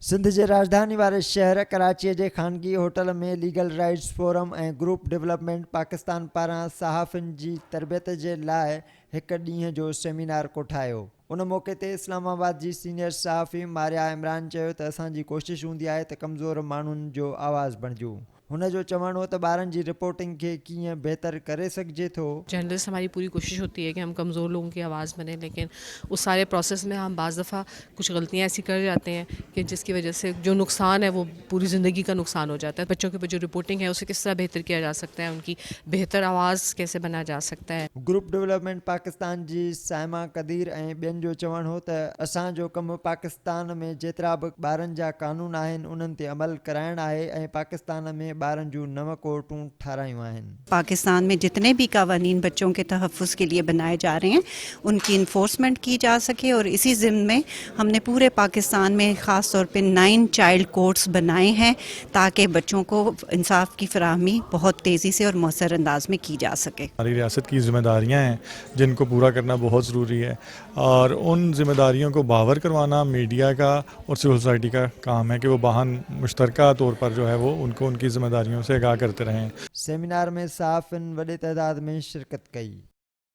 सिंध जे राजधानी वारे शहर कराची जे खानगी होटल में लीगल राइट्स फोरम ऐं ग्रुप डेवलपमेंट पाकिस्तान पारां सहाफ़ियुनि जी तरबियत जे लाइ हिकु ॾींहं जो सेमिनार कोठायो। उन मौक़े ते इस्लामाबाद जी सीनियर सहाफ़ी मारिया इमरान चयो त असांजी कोशिशि हूंदी आहे त कमज़ोर माण्हुनि जो आवाज़ बणिजूं। हुन जो चवणु हो त ॿारनि जी रिपोर्टिंग खे कीअं बहितर करे सघिजे थो। जर्नलिस्ट हमारी पूरी कोशिश होती है कि हम कमज़ोर लोगों की आवाज़ बने, लेकिन उस सारे प्रोसेस में हम बाज़ दफ़ा कुछ गलतियाँ ऐसी कर जाते हैं कि जिसकी वजह से जो नुकसान है वो पूरी ज़िंदगी का नुकसान हो जाता है। बच्चों के ऊपर जो रिपोर्टिंग है उसे किस तरह बेहतर किया जा सकता है, उनकी बेहतर आवाज़ कैसे बनाया जा सकता है। ग्रुप डेवलपमेंट पाकिस्तान जी साइमा कदीर ऐं ॿियनि जो चवणु हो त असांजो कमु पाकिस्तान में जेतिरा बि ॿारनि जा कानून आहिनि उन्हनि ते अमल कराइणु आहे ऐं पाकिस्तान में ॿारनि जूं नव कोर्टूं ठारायूं आहिनि। पाकिस्तान में जितने भी कानून बच्चों के तहफ़्फ़ुज़ के लिए बनाए जा रहे हैं उनकी इन्फोर्समेंट की जा सके, और इसी ज़िम्न में हमने पूरे पाकिस्तान में ख़ास तौर पे 9 चाइल्ड कोर्ट्स बनाए हैं ताकि बच्चों को इंसाफ की फराहमी बहुत तेज़ी से और मौसर अंदाज में की जा सके। हमारी रियासत की ज़िम्मेदारियाँ हैं जिनको पूरा करना बहुत ज़रूरी है, और उन ज़िम्मेदारियों को बावर करवाना मीडिया का और सिविल सोसाइटी का काम है कि वो बाहन मुश्तरका तौर पर जो है वो उनको उनकी ज़िम्मेदारियों से आगाह करते रहें। सेमिनार में सहाफ़ियुनि वॾे तइदाद में शिरकत कई।